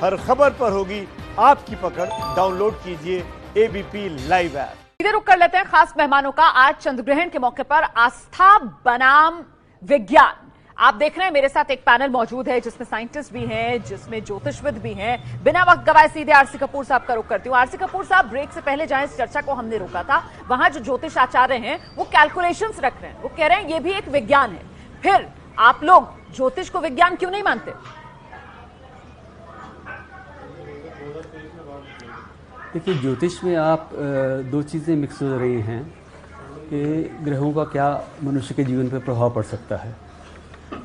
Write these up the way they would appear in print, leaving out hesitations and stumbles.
हर खबर पर होगी आपकी पकड़। डाउनलोड कीजिए एबीपी लाइव ऐप। सीधे रुक कर लेते हैं खास मेहमानों का। आज चंद्रग्रहण के मौके पर आस्था बनाम विज्ञान। आप देख रहे हैं मेरे साथ एक पैनल मौजूद है जिसमें साइंटिस्ट भी हैं, जिसमें ज्योतिषविद भी हैं। बिना वक्त गवाए सीधे आरसी कपूर साहब का रुख करती हूँ। आरसी कपूर साहब, ब्रेक से पहले जहां इस चर्चा को हमने रोका था, वहां जो ज्योतिष आचार्य हैं वो कैलकुलेशंस रख रहे हैं। वो कह रहे हैं ये भी एक विज्ञान है। फिर आप लोग ज्योतिष को विज्ञान क्यों नहीं मानते? देखिए, ज्योतिष में आप दो चीज़ें मिक्स हो रही हैं कि ग्रहों का क्या मनुष्य के जीवन पर प्रभाव पड़ सकता है।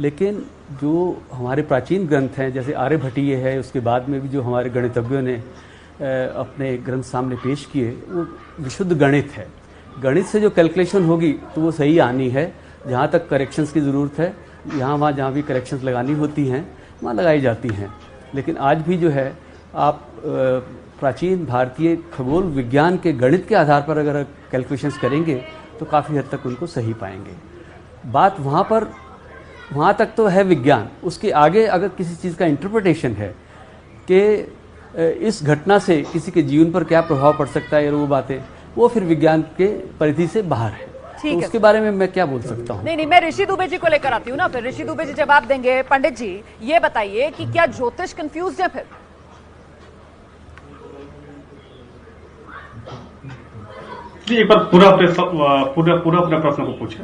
लेकिन जो हमारे प्राचीन ग्रंथ हैं, जैसे आर्यभट्टीय है, उसके बाद में भी जो हमारे गणितज्ञों ने अपने ग्रंथ सामने पेश किए, वो विशुद्ध गणित है। गणित से जो कैलकुलेशन होगी तो वो सही आनी है। जहाँ तक करेक्शंस की ज़रूरत है, यहाँ जहाँ भी करेक्शंस लगानी होती हैं वहाँ लगाई जाती हैं। लेकिन आज भी जो है, आप प्राचीन भारतीय खगोल विज्ञान के गणित के आधार पर अगर कैलकुलेशंस करेंगे तो काफ़ी हद तक उनको सही पाएंगे। बात वहाँ तक तो है विज्ञान। उसके आगे अगर किसी चीज़ का इंटरप्रिटेशन है कि इस घटना से किसी के जीवन पर क्या प्रभाव पड़ सकता है, वो बातें, वो फिर विज्ञान के परिधि से बाहर है। तो उसके बारे में मैं क्या बोल सकता हूँ? नहीं, मैं ऋषि दुबे जी को लेकर आती हूँ ना। फिर ऋषि दुबे जी जवाब देंगे। पंडित जी, ये बताइए कि क्या ज्योतिष कंफ्यूज है? फिर एक बार पूरा अपने प्रश्न को पूछे।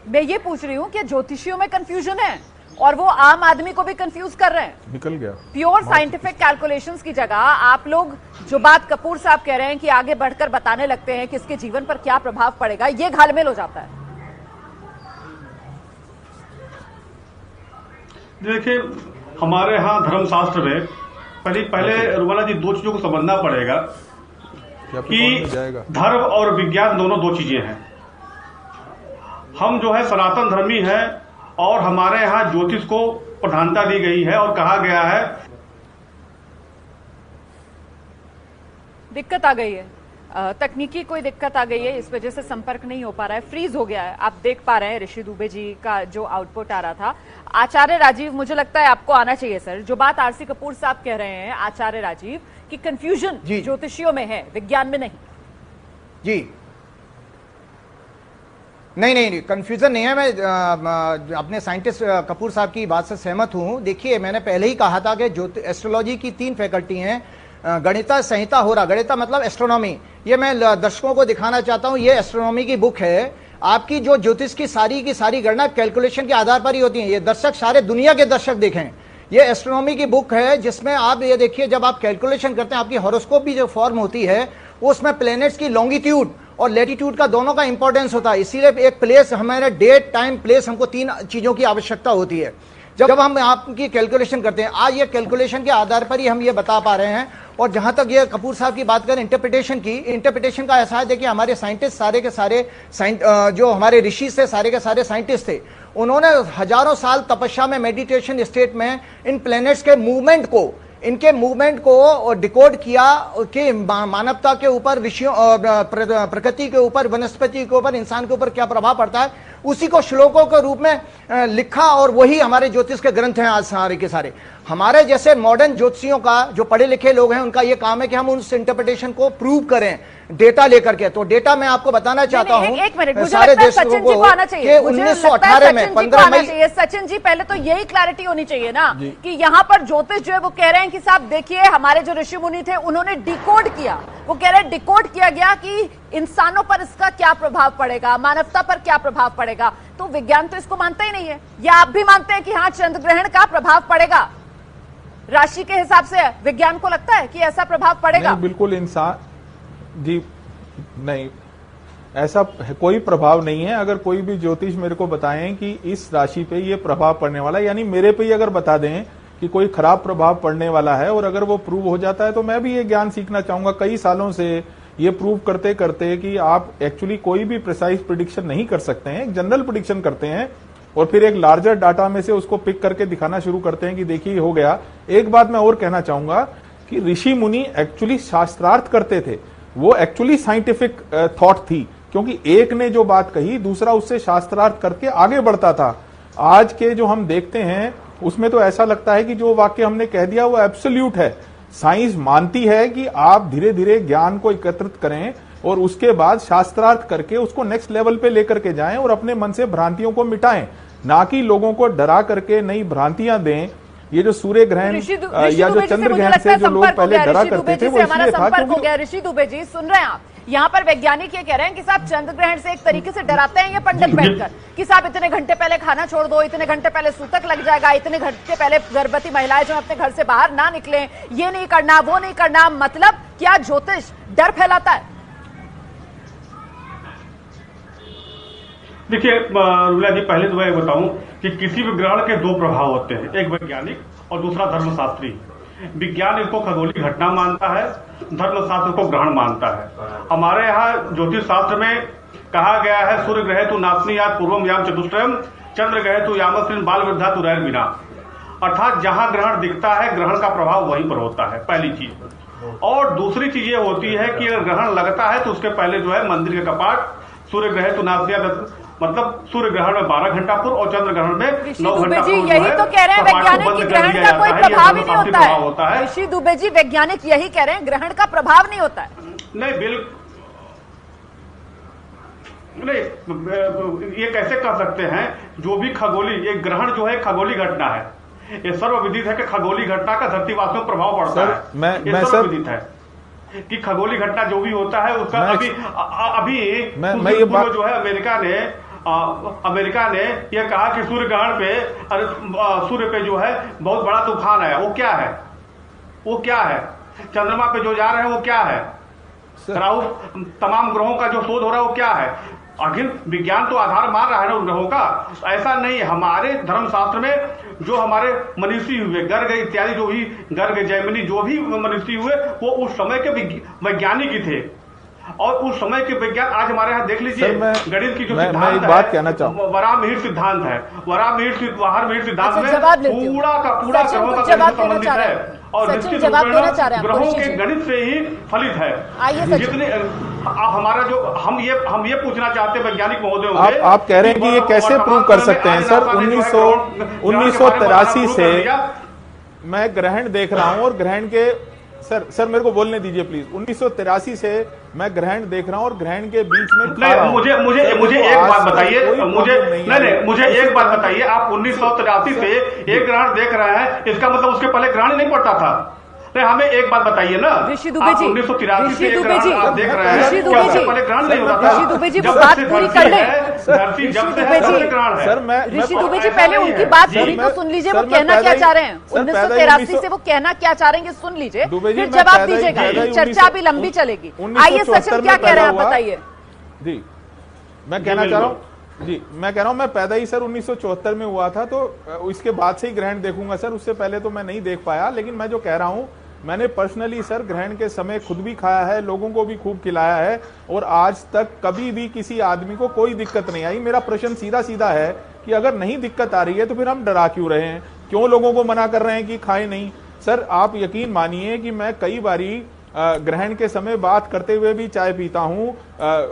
मैं ये पूछ रही हूँ कि ज्योतिषियों में कंफ्यूजन है और वो आम आदमी को भी कंफ्यूज कर रहे हैं। निकल गया। प्योर साइंटिफिक कैलकुलेशंस की जगह आप लोग जो बात कपूर साहब कह रहे हैं कि आगे बढ़कर बताने लगते हैं कि इसके जीवन पर क्या प्रभाव पड़ेगा, ये घालमेल हो जाता है। देखिए, हमारे यहाँ धर्मशास्त्र में पहले रुमाला जी दो चीजों को समझना पड़ेगा कि धर्म और विज्ञान दोनों दो चीजें हैं। हम जो है सनातन धर्मी है और हमारे यहाँ ज्योतिष को प्रधानता दी गई है और कहा गया है। दिक्कत आ गई है, तकनीकी कोई दिक्कत आ गई है, इस वजह से संपर्क नहीं हो पा रहा है, फ्रीज हो गया है। आप देख पा रहे हैं ऋषि दुबे जी का जो आउटपुट आ रहा था। आचार्य राजीव, मुझे लगता है आपको आना चाहिए सर। जो बात आरसी कपूर साहब कह रहे हैं, आचार्य राजीव, कि कंफ्यूजन ज्योतिषियों में है, विज्ञान में नहीं। जी नहीं, कंफ्यूजन नहीं है। मैं अपने साइंटिस्ट कपूर साहब की बात से सहमत हूं। देखिए, मैंने पहले ही कहा था कि एस्ट्रोलॉजी की 3 फैकल्टी हैं। गणिता, संहिता, होरा। गणिता मतलब एस्ट्रोनॉमी। ये मैं दर्शकों को दिखाना चाहता हूं, ये एस्ट्रोनॉमी की बुक है। आपकी जो ज्योतिष की सारी गणना कैलकुलेशन के आधार पर ही होती है। ये दर्शक, सारे दुनिया के दर्शक देखें, ये एस्ट्रोनॉमी की बुक है जिसमें आप ये देखिए, जब आप कैलकुलेशन करते हैं, आपकी हॉरोस्कोप भी जो फॉर्म होती है, उसमें प्लैनेट्स की लॉन्गिट्यूड और लैटिट्यूड का दोनों का इंपॉर्टेंस होता है। इसीलिए एक प्लेस, हमारे डेट, टाइम, प्लेस, हमको 3 चीजों की आवश्यकता होती है जब हम आपकी कैलकुलेशन करते हैं। आज ये कैलकुलेशन के आधार पर ही हम ये बता पा रहे हैं। और जहां तक ये कपूर साहब की बात करें इंटरप्रिटेशन की, इंटरप्रिटेशन का ऐसा है, देखिए हमारे साइंटिस्ट सारे के सारे जो हमारे ऋषि से सारे के सारे साइंटिस्ट थे, उन्होंने हजारों साल तपस्या में, मेडिटेशन स्टेट में इन प्लैनेट्स के मूवमेंट को, इनके मूवमेंट को डिकोड किया कि मानवता के ऊपर, विषयों, प्रकृति के ऊपर, वनस्पति के ऊपर, इंसान के ऊपर क्या प्रभाव पड़ता है, उसी को श्लोकों के रूप में लिखा। और वही हमारे ज्योतिष के ग्रंथ हैं आज सारे के सारे। हमारे जैसे मॉडर्न ज्योतिषियों का, जो पढ़े लिखे लोग हैं, उनका यह काम है कि हम उस इंटरप्रिटेशन को प्रूव करें डेटा लेकर के। तो डेटा मैं आपको बताना चाहता हूं सारे देशों को कि 1918 में 15 मई। सचिन जी, पहले तो यही क्लैरिटी होनी चाहिए ना कि यहाँ पर ज्योतिष जो है वो कह रहे हैं कि साहब देखिए, हमारे जो ऋषि मुनि थे उन्होंने डिकोड किया। वो कह रहे हैं डिकोड किया गया कि इंसानों पर इसका क्या प्रभाव पड़ेगा, मानवता पर क्या प्रभाव पड़ेगा। तो विज्ञान तो इसको मानता ही नहीं है। या आप भी मानते हैं कि हाँ, चंद्र ग्रहण का प्रभाव पड़ेगा राशि के हिसाब से? विज्ञान को लगता है कि ऐसा प्रभाव पड़ेगा? नहीं, बिल्कुल इंसान जी नहीं, ऐसा कोई प्रभाव नहीं है। अगर कोई भी ज्योतिष मेरे को बताएं कि इस राशि पे ये प्रभाव पड़ने वाला है, यानी मेरे पे ही अगर बता दें कि कोई खराब प्रभाव पड़ने वाला है, और अगर वो प्रूव हो जाता है, तो मैं भी ये ज्ञान सीखना चाहूंगा। कई सालों से ये प्रूव करते करते कि आप एक्चुअली कोई भी प्रिसाइज प्रिडिक्शन नहीं कर सकते हैं, एक जनरल प्रिडिक्शन करते हैं और फिर एक लार्जर डाटा में से उसको पिक करके दिखाना शुरू करते हैं कि देखिए हो गया। एक बात मैं और कहना चाहूंगा कि ऋषि मुनि एक्चुअली शास्त्रार्थ करते थे, वो एक्चुअली साइंटिफिक थॉट थी, क्योंकि एक ने जो बात कही दूसरा उससे शास्त्रार्थ करके आगे बढ़ता था। आज के जो हम देखते हैं उसमें तो ऐसा लगता है कि जो वाक्य हमने कह दिया वो एब्सोल्यूट है। साइंस मानती है कि आप धीरे धीरे ज्ञान को एकत्रित करें और उसके बाद शास्त्रार्थ करके उसको नेक्स्ट लेवल पे लेकर के जाएं और अपने मन से भ्रांतियों को मिटाएं, ना कि लोगों को डरा करके नई भ्रांतियां दें। ये जो सूर्य ग्रहण या जो चंद्र ग्रहण से जो लोग पहले डरा करते थे वो इसलिए था क्योंकि ऋषि दुबे जी सुन रहे हैं आप, यहाँ पर वैज्ञानिक ये कह रहे हैं कि साहब चंद्र ग्रहण से एक तरीके से डराते हैं ये पंडित बैठकर कि साहब इतने घंटे पहले खाना छोड़ दो, इतने घंटे पहले सूतक लग जाएगा, इतने घंटे पहले गर्भवती महिलाएं जो अपने घर से बाहर ना निकले, ये नहीं करना वो नहीं करना। मतलब क्या ज्योतिष डर फैलाता है? देखिए रुला जी, पहले तो मैं बताऊं कि किसी भी ग्रहण के दो प्रभाव होते हैं, एक वैज्ञानिक और दूसरा धर्मशास्त्री। विज्ञान इसको खगोलीय घटना मानता है, धर्मशास्त्र को ग्रहण मानता है। हमारे यहाँ ज्योतिष शास्त्र में कहा गया है सूर्य ग्रहे तु नासनी याद पूर्वम याम चतुष्टयम चंद्र ग्रहे तु यामस्त्रीन बाल वृद्धा तु रैर बिना, अर्थात जहां ग्रहण दिखता है ग्रहण का प्रभाव वहीं पर होता है, पहली चीज। और दूसरी चीज ये होती है कि अगर ग्रहण लगता है तो उसके पहले जो है मंदिर के कपाट सूर्य ग्रहे तु नासनी, मतलब सूर्य ग्रहण में 12 घंटा पूर्व और चंद्र ग्रहण में 9 घंटा पूर्व। यही तो कह रहे हैं वैज्ञानिक कि ग्रहण का कोई प्रभाव ही नहीं होता है। ऋषि दुबे जी वैज्ञानिक यही कह रहे हैं ग्रहण का प्रभाव नहीं होता है। नहीं, बिल्कुल नहीं, ये कैसे कह सकते हैं? जो भी खगोली, एक ग्रहण जो है खगोली घटना है, ये सर्वविदित है कि खगोली घटना का धरतीवासियों पर प्रभाव पड़ता है। ये सर्वविदित है कि खगोली घटना जो भी होता है उसका अभी जो है अमेरिका ने यह कहा कि सूर्य ग्रहण पे सूर्य पे जो है बहुत बड़ा तूफान आया। वो क्या है? वो क्या है? चंद्रमा पे जो जा रहे हैं वो क्या है? राहु तमाम ग्रहों का जो शोध हो रहा है वो क्या है? आखिर विज्ञान तो आधार मान रहा है ना उन ग्रहों का। ऐसा नहीं है, हमारे धर्मशास्त्र में जो हमारे मनीषी हुए गर्ग इत्यादि, जो भी गर्ग जैमिनी जो भी मनीषी हुए वो उस समय के वैज्ञानिक ही थे। और उस समय के विज्ञान आज हमारे यहाँ देख लीजिए, गणित की जो सिद्धांत है, बात कहना चाहूँ, वराहमिहिर सिद्धांत है, वराहमिहिर सिद्धांत में पूरा का पूरा ग्रहों का संबंधित है और निश्चित ग्रहों के गणित से ही फलित है। जितने हमारा जो हम ये पूछना चाहते हैं वैज्ञानिक महोदय, आप कह रहे हैं कि ये कैसे प्रूव कर सकते हैं? सर 1983 से मैं ग्रहण देख रहा हूं और ग्रहण के सर मेरे को बोलने दीजिए प्लीज। 1983 से मैं ग्रहण देख रहा हूं और ग्रहण के बीच में मुझे एक बात बताइए, मुझे एक बात बताइए, आप 1983 से एक ग्रहण देख रहे हैं, इसका मतलब उसके पहले ग्रहण ही नहीं पड़ता था। नहीं, हमें एक बात बताइए ना, ऋषि दुबे जी, 1983 से आप देख रहे हैं, ऋषि दुबे जी, पहले ग्रहण नहीं होता था। ऋषि दुबे जी वो बात पूरी कर ले। धरती जब से ग्रहण है। सर ऋषि दुबे जी पहले उनकी बात पूरी तो सुन लीजिए, वो कहना क्या चाह रहे हैं 1983 से, वो कहना क्या चाह रहे हैं सुन लीजिए, फिर जवाब दीजिएगा। चर्चा अभी लंबी चलेगी। आइए सचिन क्या कह रहे हैं आप बताइए। जी मैं कहना चाह रहा हूँ जी, मैं कह रहा हूं मैं पैदा ही सर 1974 में हुआ था, तो इसके बाद से ही ग्रहण देखूंगा सर, उससे पहले तो मैं नहीं देख पाया। लेकिन मैं जो कह रहा हूं, मैंने पर्सनली सर ग्रहण के समय खुद भी खाया है, लोगों को भी खूब खिलाया है और आज तक कभी भी किसी आदमी को कोई दिक्कत नहीं आई। मेरा प्रश्न सीधा सीधा है कि अगर नहीं दिक्कत आ रही है तो फिर हम डरा क्यों रहे हैं? क्यों लोगों को मना कर रहे हैं कि खाए नहीं? सर आप यकीन मानिए कि मैं कई बारी ग्रहण के समय बात करते हुए भी चाय पीता हूं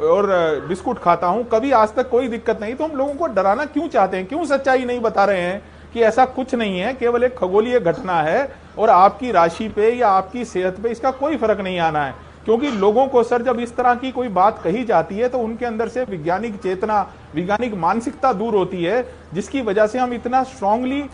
और बिस्कुट खाता हूं, कभी आज तक कोई दिक्कत नहीं। तो हम लोगों को डराना क्यों चाहते हैं? क्यों सच्चाई नहीं बता रहे हैं कि ऐसा कुछ नहीं है, केवल एक खगोलीय घटना है और आपकी राशि पे या आपकी सेहत पे इसका कोई फर्क नहीं आना है? क्योंकि लोगों को सर जब इस तरह की कोई बात कही जाती है तो उनके अंदर से वैज्ञानिक चेतना, वैज्ञानिक मानसिकता दूर होती है, जिसकी वजह से हम इतना स्ट्रांगली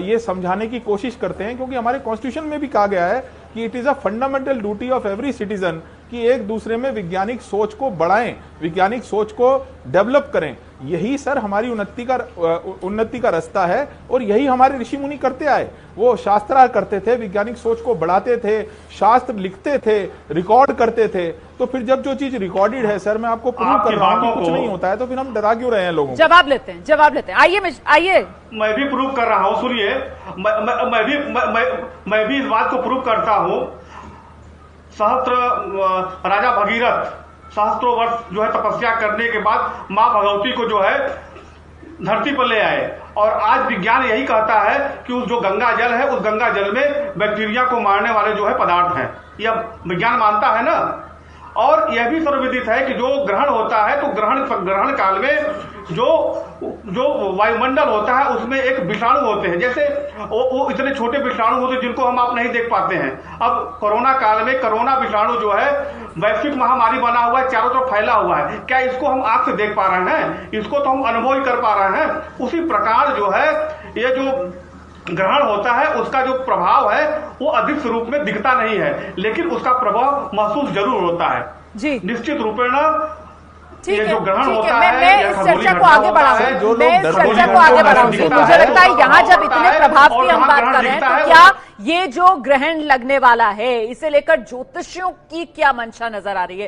ये समझाने की कोशिश करते हैं। क्योंकि हमारे कॉन्स्टिट्यूशन में भी कहा गया है कि it is a fundamental duty of every citizen कि एक दूसरे में वैज्ञानिक सोच को बढ़ाएं, वैज्ञानिक सोच को डेवलप करें। यही सर हमारी उन्नति का रास्ता है और यही हमारे ऋषि मुनि करते आए। वो शास्त्रार्थ करते थे, वैज्ञानिक सोच को बढ़ाते थे, शास्त्र लिखते थे, रिकॉर्ड करते थे। तो फिर जब जो चीज रिकॉर्डेड है सर, मैं आपको प्रूव कर रहा हूं कि कुछ नहीं होता है, तो फिर हम डरा क्यों रहे हैं लोगों को? जवाब लेते हैं। आइए मैं भी प्रूव कर रहा हूं, सुनिए, मैं भी इस बात को प्रूव करता हूं। राजा भगीरथ सहस्त्रों वर्ष जो है तपस्या करने के बाद मां भगवती को जो है धरती पर ले आए और आज विज्ञान यही कहता है कि उस जो गंगा जल है, उस गंगा जल में बैक्टीरिया को मारने वाले जो है पदार्थ हैं। यह विज्ञान मानता है ना। और यह भी सर्वविदित है कि जो ग्रहण होता है तो ग्रहण काल में जो वायुमंडल होता है उसमें एक विषाणु होते हैं, जैसे वो इतने छोटे विषाणु होते हैं जिनको हम आप नहीं देख पाते हैं। अब कोरोना काल में कोरोना विषाणु जो है वैश्विक महामारी बना हुआ है, चारों तरफ फैला हुआ है। क्या इसको हम आंख से देख पा रहे हैं? इसको तो हम अनुभव ही कर पा रहे हैं। उसी प्रकार जो है ये जो ग्रहण होता है उसका जो प्रभाव है वो अधिक रूप में दिखता नहीं है, लेकिन उसका प्रभाव महसूस जरूर होता है जी। निश्चित रूपेण ठीक ये है, जो ग्रहण ठीक होता है। है मैं इस चर्चा को आगे बढ़ाऊंगी, मैं इस चर्चा को आगे बढ़ाऊंगी। मुझे लगता है यहाँ जब इतने प्रभाव की हम बात कर रहे हैं तो क्या ये जो ग्रहण लगने वाला है इसे लेकर ज्योतिषियों की क्या मंशा नजर आ रही है?